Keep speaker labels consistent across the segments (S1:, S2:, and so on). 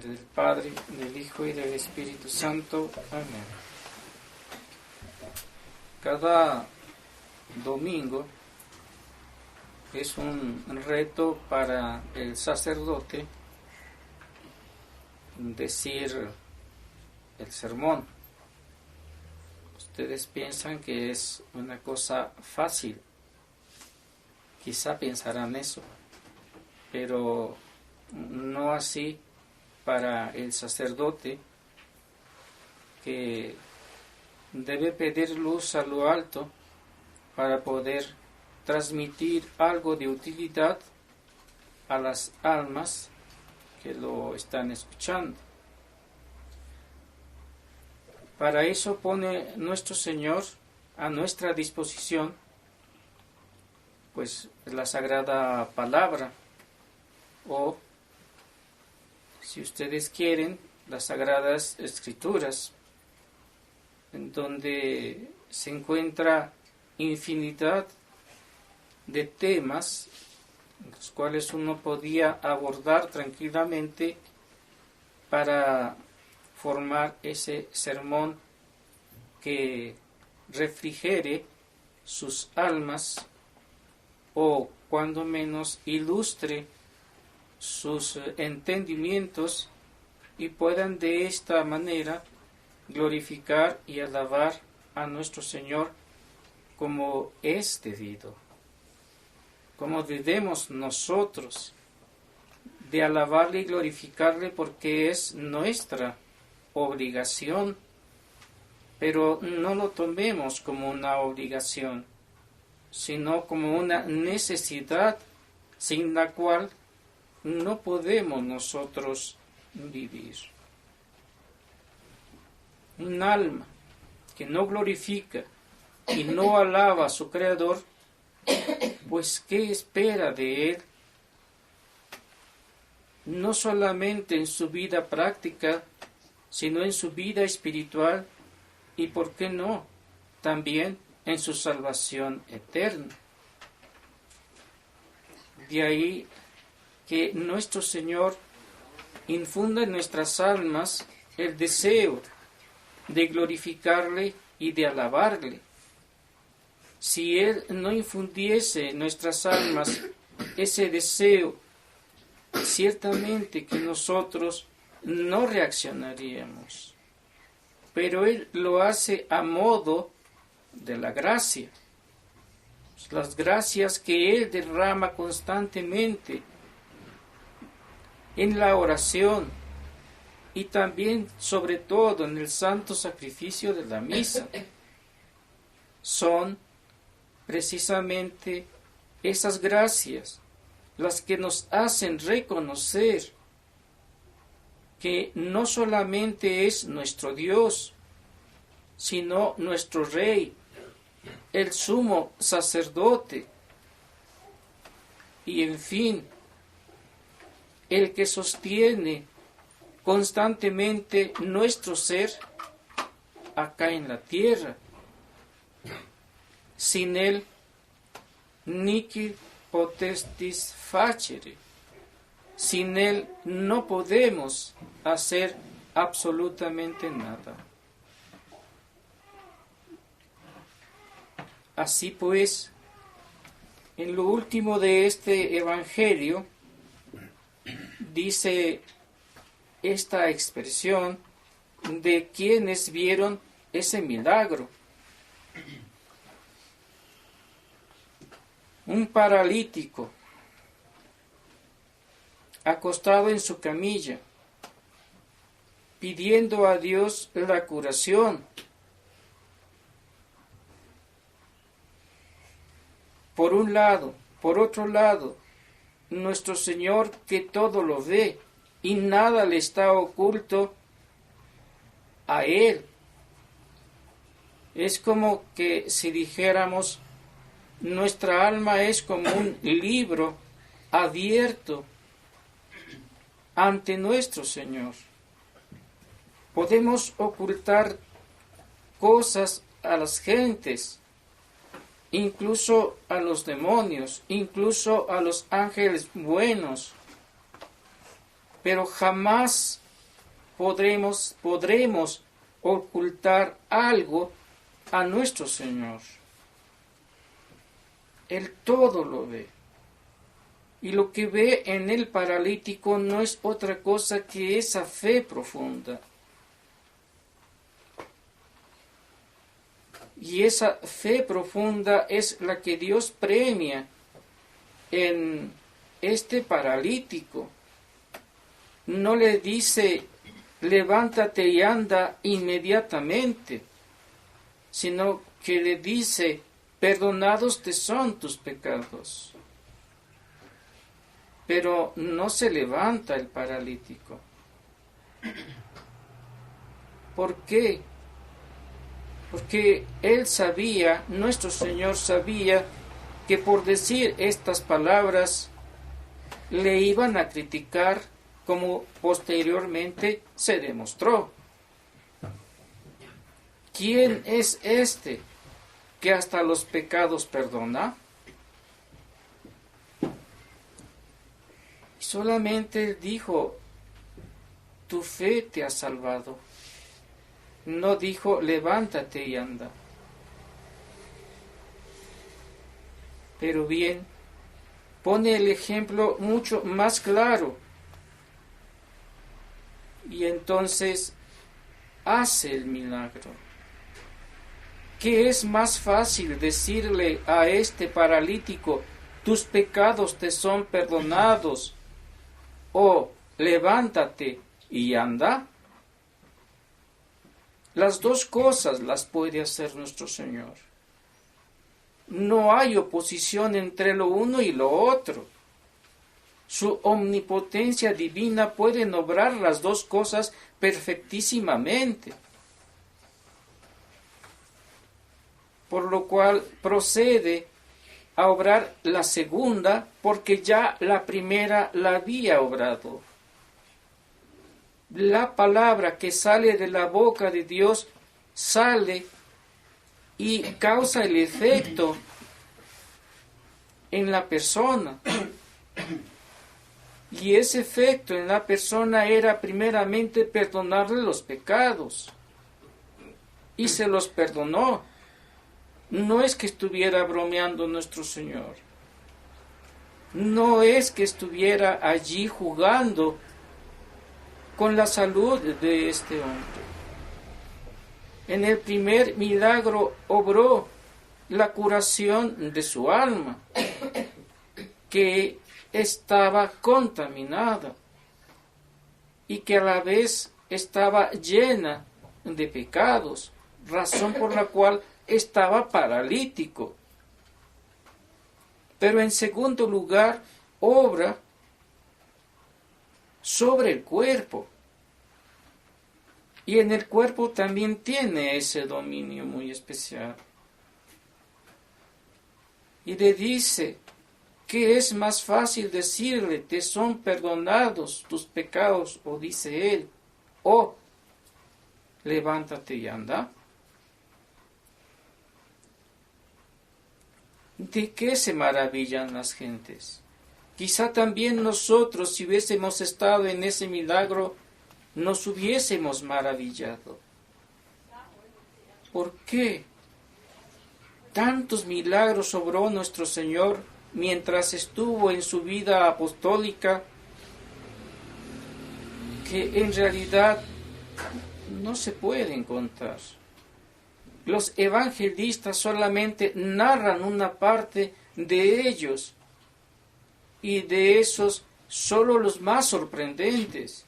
S1: del Padre, del Hijo y del Espíritu Santo. Amén. Cada domingo es un reto para el sacerdote decir el sermón. Ustedes piensan que es una cosa fácil, quizá pensarán eso, pero no así para el sacerdote, que debe pedir luz a lo alto para poder transmitir algo de utilidad a las almas que lo están escuchando. Para eso pone nuestro Señor a nuestra disposición pues la Sagrada Palabra, o si ustedes quieren, las Sagradas Escrituras, en donde se encuentra infinidad de temas los cuales uno podía abordar tranquilamente para formar ese sermón que refrigere sus almas, o cuando menos ilustre sus entendimientos, y puedan de esta manera glorificar y alabar a nuestro Señor como es debido, como debemos nosotros de alabarle y glorificarle, porque es nuestra obligación, pero no lo tomemos como una obligación, sino como una necesidad sin la cual no podemos nosotros vivir. Un alma que no glorifica y no alaba a su Creador, pues ¿qué espera de él? No solamente en su vida práctica, sino en su vida espiritual, y ¿por qué no?, también en su salvación eterna. De ahí que nuestro Señor infunda en nuestras almas el deseo de glorificarle y de alabarle. Si Él no infundiese en nuestras almas ese deseo, ciertamente que nosotros no reaccionaríamos. Pero Él lo hace a modo de la gracia. Las gracias que Él derrama constantemente en la oración y también, sobre todo, en el santo sacrificio de la misa, son precisamente esas gracias las que nos hacen reconocer que no solamente es nuestro Dios, sino nuestro Rey, el sumo sacerdote, y en fin, el que sostiene constantemente nuestro ser acá en la tierra. Sin él, nihil potestis facere. Sin él no podemos hacer absolutamente nada. Así pues, en lo último de este Evangelio, dice esta expresión de quienes vieron ese milagro. Un paralítico acostado en su camilla, pidiendo a Dios la curación. Por un lado, por otro lado, nuestro Señor, que todo lo ve y nada le está oculto a Él. Es como que si dijéramos, nuestra alma es como un libro abierto ante nuestro Señor. Podemos ocultar cosas a las gentes, incluso a los demonios, incluso a los ángeles buenos, pero jamás podremos ocultar algo a nuestro Señor. Él todo lo ve. Y lo que ve en el paralítico no es otra cosa que esa fe profunda. Y esa fe profunda es la que Dios premia en este paralítico. No le dice, levántate y anda inmediatamente, sino que le dice, perdonados te son tus pecados. Pero no se levanta el paralítico. ¿Por qué? Porque él sabía, nuestro Señor sabía, que por decir estas palabras le iban a criticar, como posteriormente se demostró. ¿Quién es este que hasta los pecados perdona? Solamente él dijo, tu fe te ha salvado. No dijo, levántate y anda. Pero bien, pone el ejemplo mucho más claro. Y entonces hace el milagro. ¿Qué es más fácil decirle a este paralítico, tus pecados te son perdonados, o levántate y anda? Las dos cosas las puede hacer nuestro Señor. No hay oposición entre lo uno y lo otro. Su omnipotencia divina puede obrar las dos cosas perfectísimamente. Por lo cual procede a obrar la segunda, porque ya la primera la había obrado. La palabra que sale de la boca de Dios sale y causa el efecto en la persona. Y ese efecto en la persona era primeramente perdonarle los pecados. Y se los perdonó. No es que estuviera bromeando nuestro Señor. No es que estuviera allí jugando con la salud de este hombre. En el primer milagro obró la curación de su alma, que estaba contaminada y que a la vez estaba llena de pecados, razón por la cual estaba paralítico. Pero en segundo lugar, obra sobre el cuerpo. Y en el cuerpo también tiene ese dominio muy especial. Y le dice que es más fácil decirle, te son perdonados tus pecados, o dice él, o levántate y anda. ¿De qué se maravillan las gentes? Quizá también nosotros, si hubiésemos estado en ese milagro, nos hubiésemos maravillado. ¿Por qué? Tantos milagros obró nuestro Señor mientras estuvo en su vida apostólica, que en realidad no se pueden contar. Los evangelistas solamente narran una parte de ellos, y de esos solo los más sorprendentes,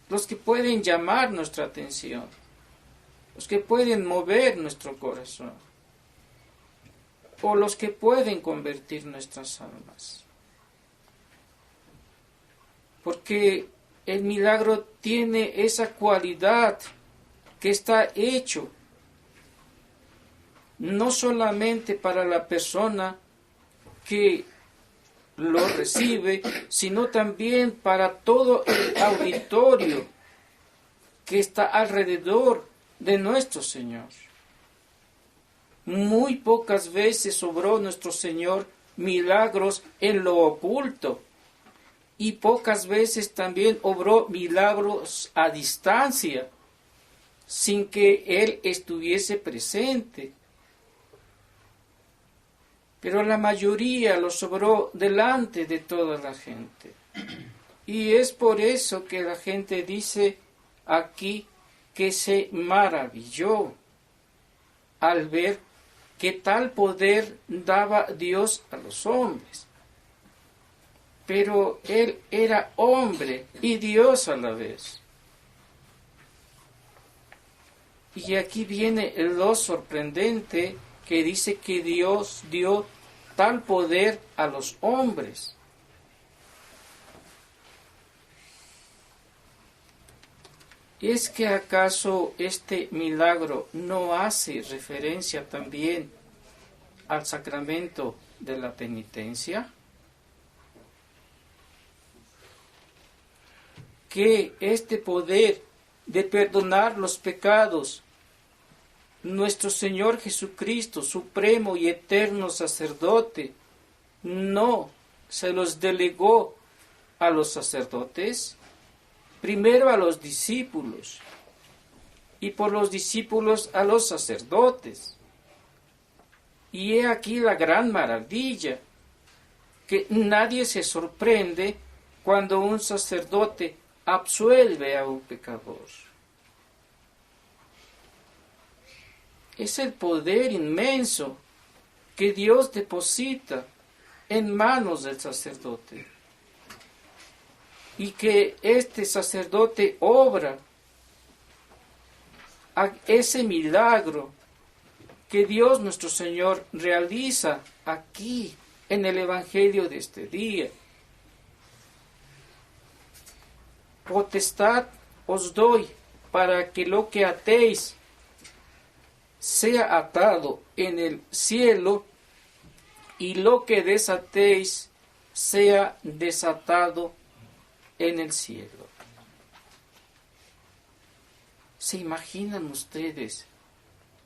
S1: los que pueden llamar nuestra atención, los que pueden mover nuestro corazón, o los que pueden convertir nuestras almas. Porque el milagro tiene esa cualidad que está hecho no solamente para la persona que lo recibe, sino también para todo el auditorio que está alrededor de nuestro Señor. Muy pocas veces obró nuestro Señor milagros en lo oculto, y pocas veces también obró milagros a distancia, sin que Él estuviese presente. Pero la mayoría los obró delante de toda la gente. Y es por eso que la gente dice aquí que se maravilló al ver que tal poder daba Dios a los hombres. Pero Él era hombre y Dios a la vez. Y aquí viene lo sorprendente que dice que Dios dio tal poder a los hombres. ¿Es que acaso este milagro no hace referencia también al sacramento de la penitencia? Que este poder de perdonar los pecados, nuestro Señor Jesucristo, supremo y eterno sacerdote, no se los delegó a los sacerdotes, primero a los discípulos, y por los discípulos a los sacerdotes. Y he aquí la gran maravilla, que nadie se sorprende cuando un sacerdote absuelve a un pecador. Es el poder inmenso que Dios deposita en manos del sacerdote. Y que este sacerdote obra a ese milagro que Dios nuestro Señor realiza aquí en el Evangelio de este día. Potestad os doy para que lo que atéis sea atado en el cielo y lo que desatéis sea desatado en el cielo. ¿Se imaginan ustedes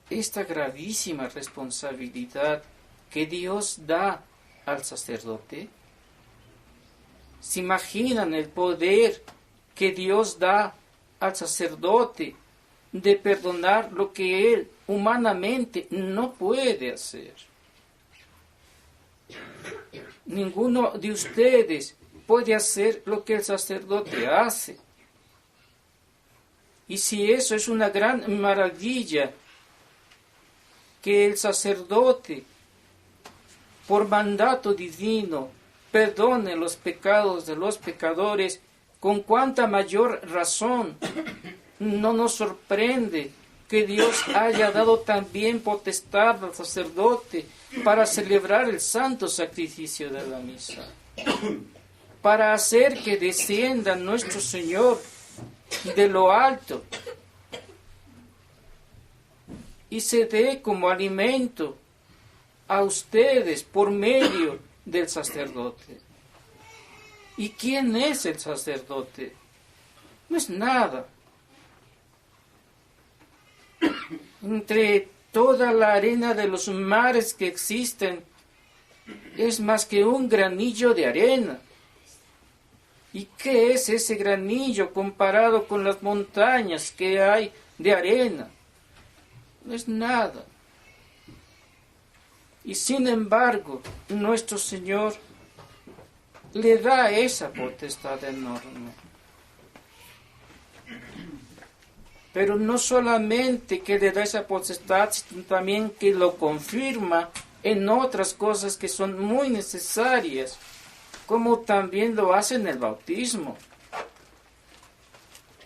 S1: esta gravísima responsabilidad que Dios da al sacerdote? ¿Se imaginan el poder que Dios da al sacerdote de perdonar lo que él humanamente no puede hacer? Ninguno de ustedes puede hacer lo que el sacerdote hace. Y si eso es una gran maravilla, que el sacerdote, por mandato divino, perdone los pecados de los pecadores, con cuánta mayor razón no nos sorprende que Dios haya dado también potestad al sacerdote para celebrar el santo sacrificio de la misa, para hacer que descienda nuestro Señor de lo alto y se dé como alimento a ustedes por medio del sacerdote. ¿Y quién es el sacerdote? No es nada. Entre toda la arena de los mares que existen, es más que un granillo de arena. ¿Y qué es ese granillo comparado con las montañas que hay de arena? No es nada. Y sin embargo, nuestro Señor le da esa potestad enorme. Pero no solamente que le da esa potestad, sino también que lo confirma en otras cosas que son muy necesarias, como también lo hace en el bautismo.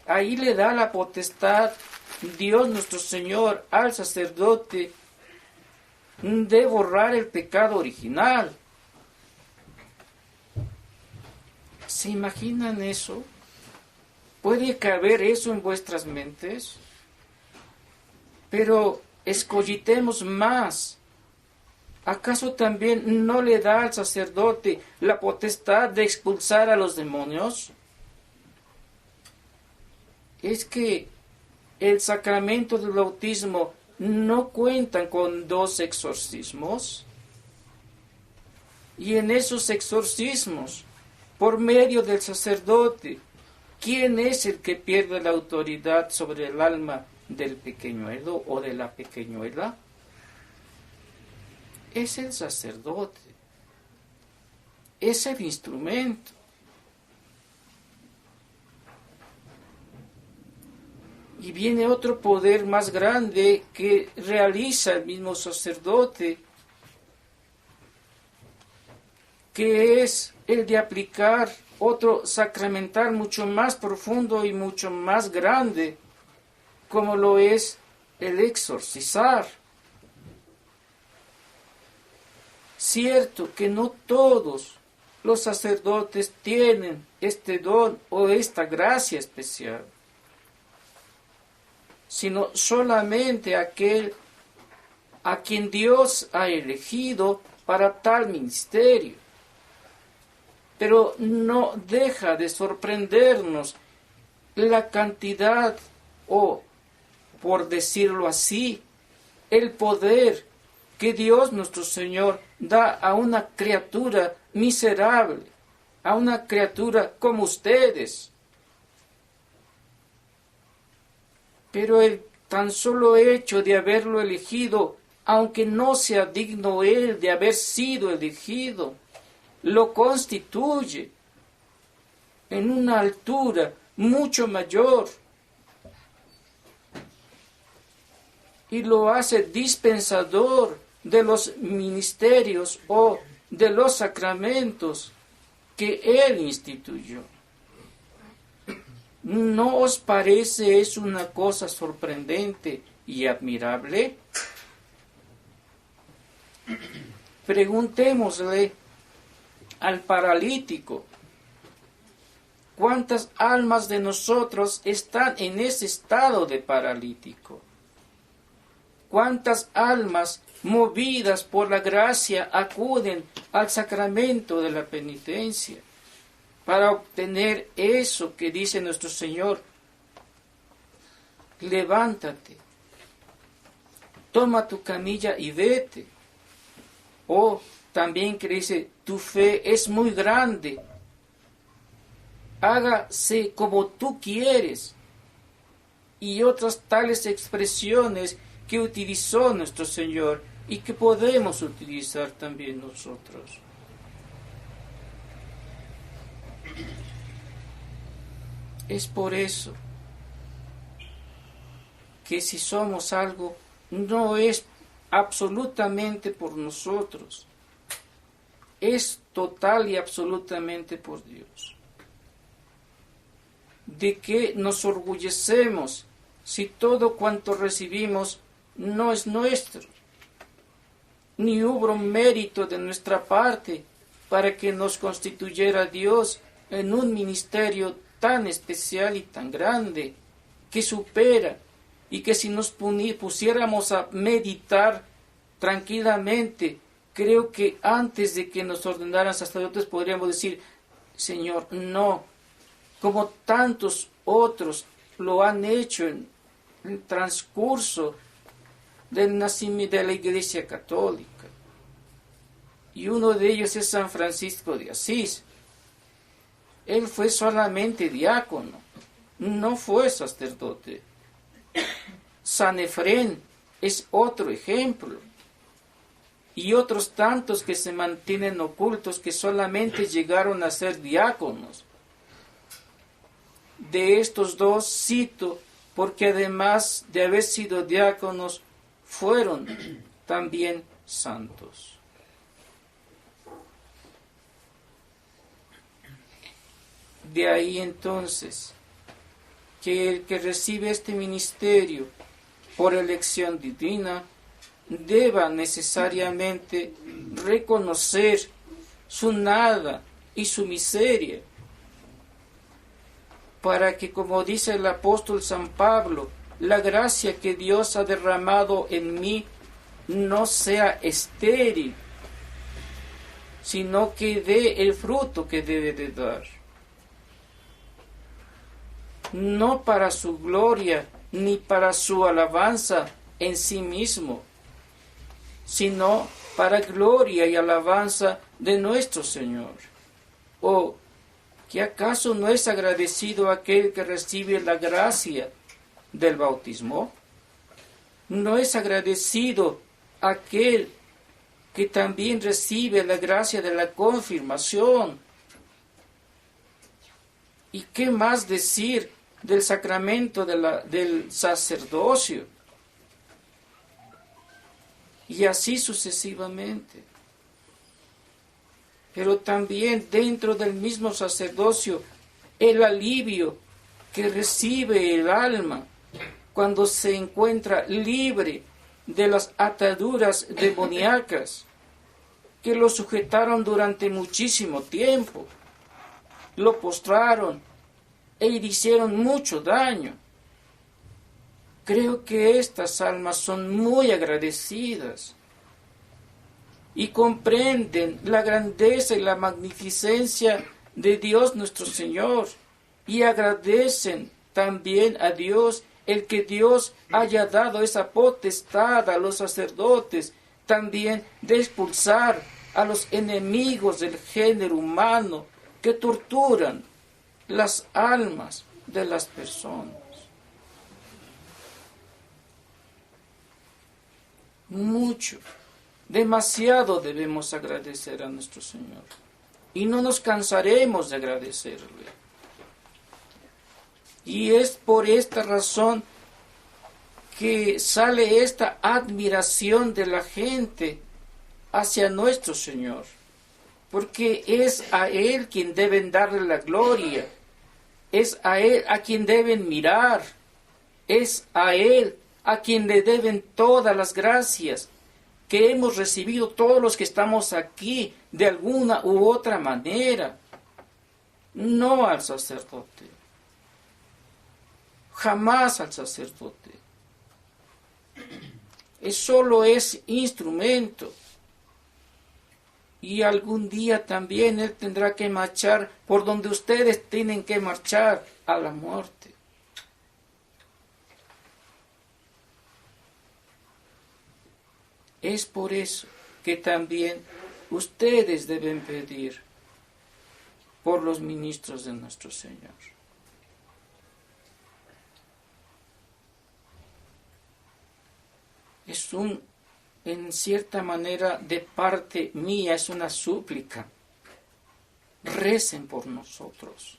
S1: Ahí le da la potestad Dios nuestro Señor al sacerdote de borrar el pecado original. ¿Se imaginan eso? ¿Puede caber eso en vuestras mentes? Pero escogitemos más. ¿Acaso también no le da al sacerdote la potestad de expulsar a los demonios? Es que el sacramento del bautismo no cuenta con 2 exorcismos. Y en esos exorcismos, por medio del sacerdote. ¿Quién es el que pierde la autoridad sobre el alma del pequeñuelo o de la pequeñuela? Es el sacerdote. Es el instrumento. Y viene otro poder más grande que realiza el mismo sacerdote, que es el de aplicar otro sacramental mucho más profundo y mucho más grande, como lo es el exorcizar. Cierto que no todos los sacerdotes tienen este don o esta gracia especial, sino solamente aquel a quien Dios ha elegido para tal ministerio. Pero no deja de sorprendernos la cantidad, o por decirlo así, el poder que Dios nuestro Señor da a una criatura miserable, a una criatura como ustedes. Pero el tan solo hecho de haberlo elegido, aunque no sea digno él de haber sido elegido, lo constituye en una altura mucho mayor y lo hace dispensador de los ministerios o de los sacramentos que él instituyó. ¿No os parece es una cosa sorprendente y admirable? Preguntémosle al paralítico, ¿cuántas almas de nosotros están en ese estado de paralítico? ¿Cuántas almas movidas por la gracia acuden al sacramento de la penitencia para obtener eso que dice nuestro Señor? Levántate, toma tu camilla y vete. O también que dice, tu fe es muy grande, hágase como tú quieres. Y otras tales expresiones que utilizó nuestro Señor y que podemos utilizar también nosotros. Es por eso que si somos algo, no es absolutamente por nosotros, es total y absolutamente por Dios. ¿De qué nos orgullecemos si todo cuanto recibimos no es nuestro? Ni hubo mérito de nuestra parte para que nos constituyera Dios en un ministerio tan especial y tan grande que supera, y que si nos pusiéramos a meditar tranquilamente, creo que antes de que nos ordenaran sacerdotes podríamos decir, Señor, no, como tantos otros lo han hecho en el transcurso del nacimiento de la Iglesia Católica. Y uno de ellos es San Francisco de Asís. Él fue solamente diácono, no fue sacerdote. San Efrén es otro ejemplo. Y otros tantos que se mantienen ocultos, que solamente llegaron a ser diáconos. De estos dos cito, porque además de haber sido diáconos, fueron también santos. De ahí entonces que el que recibe este ministerio por elección divina deba necesariamente reconocer su nada y su miseria, para que, como dice el apóstol San Pablo, la gracia que Dios ha derramado en mí no sea estéril, sino que dé el fruto que debe de dar. No para su gloria ni para su alabanza en sí mismo, sino para gloria y alabanza de nuestro Señor. O ¿Que acaso no es agradecido aquel que recibe la gracia del bautismo? ¿No es agradecido aquel que también recibe la gracia de la confirmación? ¿Y qué más decir del sacramento del sacerdocio? Y así sucesivamente. Pero también dentro del mismo sacerdocio, el alivio que recibe el alma cuando se encuentra libre de las ataduras demoníacas que lo sujetaron durante muchísimo tiempo, lo postraron e hicieron mucho daño. Creo que estas almas son muy agradecidas y comprenden la grandeza y la magnificencia de Dios nuestro Señor y agradecen también a Dios el que Dios haya dado esa potestad a los sacerdotes también de expulsar a los enemigos del género humano que torturan las almas de las personas. Mucho, demasiado debemos agradecer a nuestro Señor y no nos cansaremos de agradecerle. Y es por esta razón que sale esta admiración de la gente hacia nuestro Señor, porque es a Él quien deben darle la gloria, es a Él a quien deben mirar, es a Él a quien le deben todas las gracias que hemos recibido todos los que estamos aquí de alguna u otra manera, no al sacerdote, jamás al sacerdote. Solo es instrumento. Y algún día también Él tendrá que marchar por donde ustedes tienen que marchar, a la muerte. Es por eso que también ustedes deben pedir por los ministros de nuestro Señor. En cierta manera, de parte mía, es una súplica. Recen por nosotros.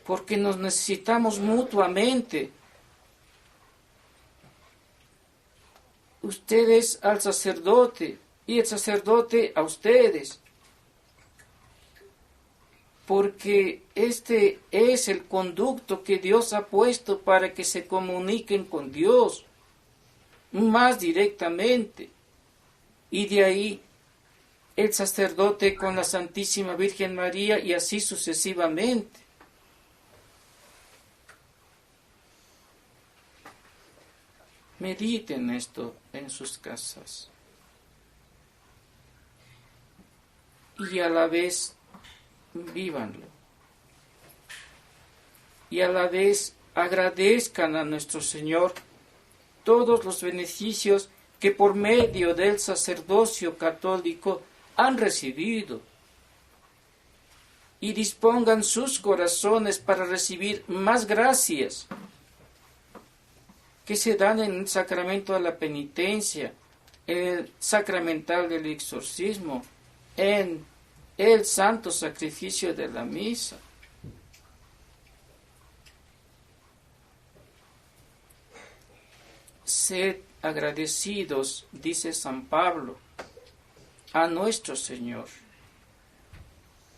S1: Porque nos necesitamos mutuamente. Ustedes al sacerdote y el sacerdote a ustedes. Porque este es el conducto que Dios ha puesto para que se comuniquen con Dios más directamente. Y de ahí el sacerdote con la Santísima Virgen María y así sucesivamente. Mediten esto en sus casas. Y a la vez vívanlo. Y a la vez agradezcan a nuestro Señor todos los beneficios que por medio del sacerdocio católico han recibido. Y dispongan sus corazones para recibir más gracias que se dan en el sacramento de la penitencia, en el sacramental del exorcismo, en el santo sacrificio de la misa. Sed agradecidos, dice San Pablo, a nuestro Señor,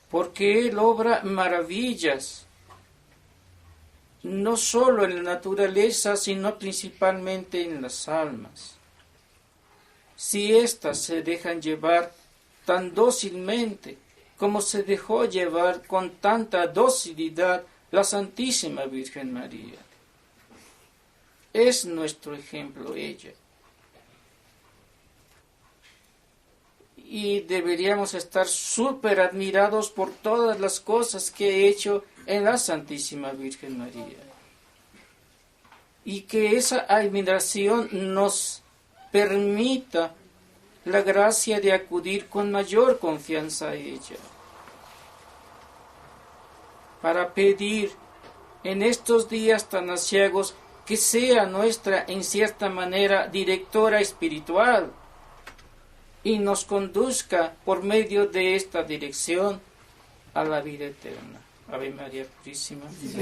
S1: porque Él obra maravillas, no solo en la naturaleza, sino principalmente en las almas. Si éstas se dejan llevar tan dócilmente como se dejó llevar con tanta docilidad la Santísima Virgen María. Es nuestro ejemplo ella. Y deberíamos estar súper admirados por todas las cosas que he hecho en la Santísima Virgen María. Y que esa admiración nos permita la gracia de acudir con mayor confianza a ella, para pedir en estos días tan aciagos que sea nuestra, en cierta manera, directora espiritual y nos conduzca por medio de esta dirección a la vida eterna. Ave María Purísima. En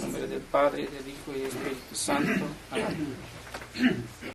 S1: nombre del Padre, del Hijo y del Espíritu Santo. Amén.